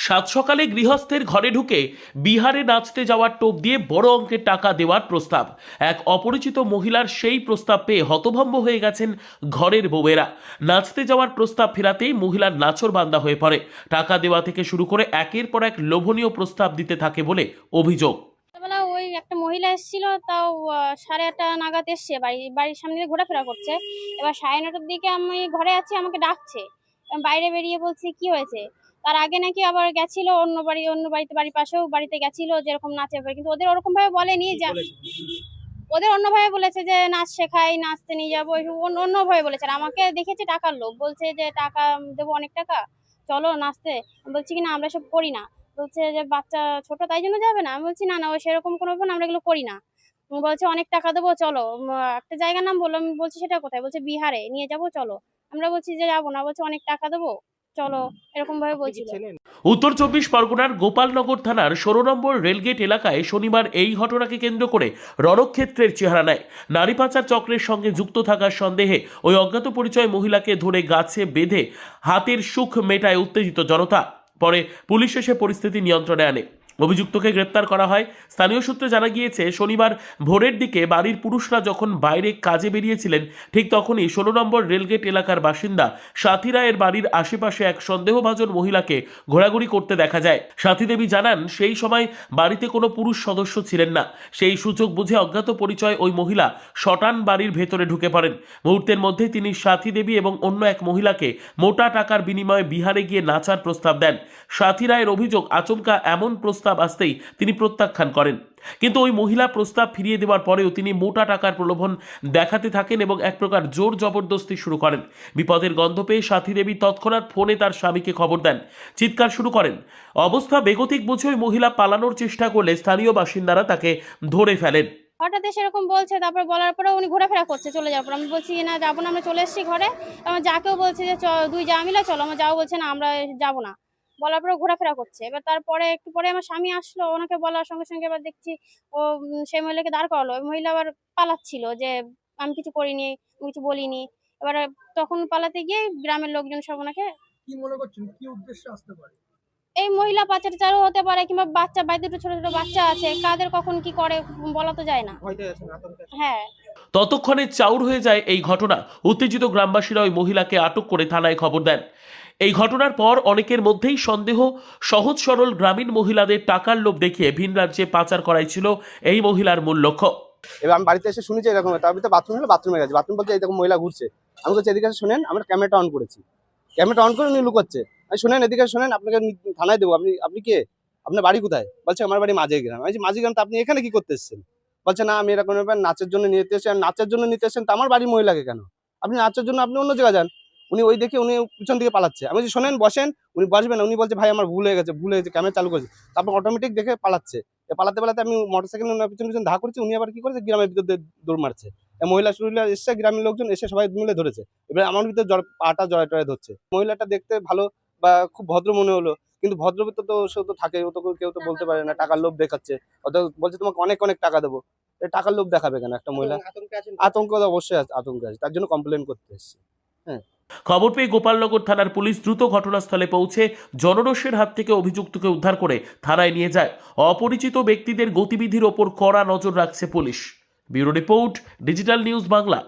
সাত সকালে গৃহস্থের ঘরে ঢুকে বিহারে নাচতে যাওয়ার টোপ দিয়ে বড় অঙ্কের টাকা দেওয়ার প্রস্তাব। এক অপরিচিত মহিলার সেই প্রস্তাব পেয়ে হতভম্ব হয়ে গেছেন ঘরের বউয়েরা। নাচতে যাওয়ার প্রস্তাব ফেরাতেই মহিলার নাছোড়বান্দা হয়ে পড়ে। টাকা দেওয়া থেকে শুরু করে একের পর এক লোভনীয় প্রস্তাব দিতে থাকে বলে অভিযোগ। সকালবেলা ওই একটা মহিলা এসেছিল, তাও 8:30 নাগাদ এসছে, বাড়ির সামনে দিয়ে ঘোরাফেরা করছে। এবার 9:30টার দিকে আমি ঘরে আছি, আমাকে ডাকছে। আমি বাইরে বেরিয়ে বলছি কি হয়েছে। তার আগে নাকি আবার গেছিল অন্য বাড়িতে, বাড়ির পাশেও বাড়িতে গেছিল যেরকম নাচের বাড়ি, কিন্তু ওদের ওরকম ভাবে বলেনি। যে ওদের অন্যভাবে বলেছে যে নাচ শেখাই, নাচতে নিয়ে যাবো, অন্যভাবে বলেছে। আর আমাকে দেখেছে টাকার লোভ, বলছে যে টাকা দেবো, অনেক টাকা, চলো নাচতে। আমি বলছি কি না, আমরা সব করি না। বলছে যে বাচ্চা ছোট তাই জন্য যাবে না। আমি বলছি না না, ও সেরকম কোনো ব্যাপার না, আমরা এগুলো করি না। বলছে অনেক টাকা দেবো, চলো। একটা জায়গার নাম বললো, আমি বলছি সেটা কোথায়, বলছে বিহারে নিয়ে যাবো, চলো। আমরা বলছি যে যাবো না, বলছে অনেক টাকা দেবো, চলো, এরকম ভাবে বলছিল। উত্তর চব্বিশ পরগনার গোপালনগর থানার 16 নম্বর রেলগেট এলাকায় শনিবার এই ঘটনাকে কেন্দ্র করে রণক্ষেত্রের চেহারা নেয়। নারী পাচার চক্রের সঙ্গে যুক্ত থাকার সন্দেহে ওই অজ্ঞাত পরিচয় মহিলাকে ধরে গাছে বেঁধে হাতের সুখ মেটায় উত্তেজিত জনতা। পরে পুলিশ এসে পরিস্থিতি নিয়ন্ত্রণে আনে। অভিযুক্তকে গ্রেপ্তার করা হয়। স্থানীয় সূত্রে জানা গিয়েছে, শনিবার ভোরের দিকে বাড়ির পুরুষরা যখন বাইরে কাজে বেরিয়েছিলেন, ঠিক তখনই 16 নম্বর রেলগেট এলাকার বাসিন্দা সাথী রায়ের বাড়ির আশেপাশে এক সন্দেহভাজন মহিলাকে ঘোরাঘুরি করতে দেখা যায়। সাথী দেবী জানান, সেই সময় বাড়িতে কোনো পুরুষ সদস্য ছিলেন না। সেই সুযোগ বুঝে অজ্ঞাত পরিচয় ওই মহিলা শটান বাড়ির ভেতরে ঢুকে পড়েন। মুহূর্তের মধ্যে তিনি সাথী দেবী এবং অন্য এক মহিলাকে মোটা টাকার বিনিময়ে বিহারে গিয়ে নাচার প্রস্তাব দেন। সাথী রায়ের অভিযোগ, আচমকা এমন প্রস্তাব আসতেই তিনি প্রত্যাখ্যান করেন। কিন্তু ওই মহিলা প্রস্তাব ফিরিয়ে দেওয়ার পরেও তিনি মোটা টাকার প্রলোভন দেখাতে থাকেন এবং এক প্রকার জোর জবরদস্তি শুরু করেন। বিপদের গন্ধ পেয়ে সাথী দেবী তৎক্ষণাৎ ফোনে তার স্বামীকে খবর দেন। চিৎকার শুরু করেন। অবস্থা বেগতিক বুঝে ওই মহিলা পালানোর চেষ্টা করলে স্থানীয় বাসিন্দারা তাকে ধরে ফেলেন। হঠাৎ এসে এরকম বলছে, তারপর বলার পরে উনি ঘোরাফেরা করছে চলে যাওয়ার পর। আমি বলছি না যাবো না, আমরা চলে এসেছি ঘরে। আমার যাকেও বলছে যে দুই যা মিলে চলো, আমার যাও বলছে না, আমরা যাবো না। বলার পরে ঘোরাফেরা করছে। এবার তারপরে একটু পরে আমার স্বামী আসলো, ওনাকে বলার সঙ্গে সঙ্গে এবার দেখছি ও সেই মহিলাকে দাঁড় করালো। ওই মহিলা আবার পালাচ্ছিল যে আমি কিছু করিনি, আমি কিছু বলিনি। এবারে তখন পালাতে গিয়ে গ্রামের লোকজন সব ওনাকে। কি মনে করছেন কি উদ্দেশ্যে আসতে পারে? এই মহিলা পাচারও হতে পারে, কিংবা বাচ্চা, বাড়িতে দুটো ছোট ছোট বাচ্চা আছে, কাদের কখন কি করে বলা তো যায় না। ভয়তে আছেন, আতঙ্কে আছেন? হ্যাঁ। ততক্ষণে চাউর হয়ে যায় এই ঘটনা। উত্তেজিত গ্রামবাসীরা ওই মহিলাকে আটক করে থানায় খবর দেন। এই ঘটনার পর অনেকের মধ্যেই সন্দেহ, সহজ সরল গ্রামীণ মহিলাদের টাকার লোভ দেখিয়ে ভিন রাজ্যে পাচার করাই ছিল এই মহিলার মূল লক্ষ্য। এবার আমি বাড়িতে এসে শুনেছি এরকম, তার ভিতরে বাথরুম হলো, বাথরুমে গেছে, বাথরুম বলছে এরকম মহিলা ঘুরছে। আমি বলছি এদিকে শোনেন, আমরা ক্যামেরাটা অন করেছি, ক্যামেরাটা অন করে উনি লুকোচ্ছে। আমি শোনেন, এদিকে শোনেন, আপনাকে থানায় দেবো। আপনি কে, আপনার বাড়ি কোথায়? বলছে আমার বাড়ি মাঝে গ্রাম। আমি বলছি মাঝে গ্রাম, তো আপনি এখানে কি করতে এসেছেন? বলছে না, আমি এরকম ব্যাপার নাচের জন্য নিতে এসেছি। আর নাচের জন্য নিতে এসেছেন তো আমার বাড়ির মহিলাকে কেন? আপনি নাচের জন্য আপনি অন্য জায়গায় যান। উনি ওই দেখে উনি পিছন দিকে পালাচ্ছে। আমি বলছি শোনেন, বসেন। উনি বসবেন না, উনি বলছে ভাই আমার ভুল হয়ে গেছে, ক্যামেরা চালু করেছে। তারপর অটোমেটিক দেখে পালাচ্ছে। পালাতে পালাতে আমি মোটরসাইকেল পিছন পিছন ধা করছি। উনি আবার কি করেছে, গ্রামের ভিতর দিয়ে দৌড় মারছে। মহিলা শরীরে এসছে, গ্রামের লোকজন এসে সবাই মিলে ধরেছে। এবার আমার ভিতরে পাটা জড়ায় টড়ায় ধরছে। মহিলাটা দেখতে ভালো বা খুব ভদ্র মনে হলো, কিন্তু ভদ্র ভিতর তো সে তো থাকে, ও তো কেউ তো বলতে পারে না, টাকার লোভ দেখাচ্ছে। অত বলছে তোমাকে অনেক অনেক টাকা দেবো। টাকার লোভ দেখাবে কেন একটা মহিলা? আতঙ্কে আছেন? আতঙ্ক তো অবশ্যই আতঙ্কে আছে, তার জন্য কমপ্লেন করতে এসেছি। হ্যাঁ। খবর পেয়ে গোপালনগর থানার পুলিশ দ্রুত ঘটনাস্থলে পৌঁছে জনরোষের হাত থেকে অভিযুক্তকে উদ্ধার করে থানায় নিয়ে যায়। অপরিচিত ব্যক্তিদের গতিবিধির ওপর কড়া নজর রাখছে police. Bureau report, digital news Bangla.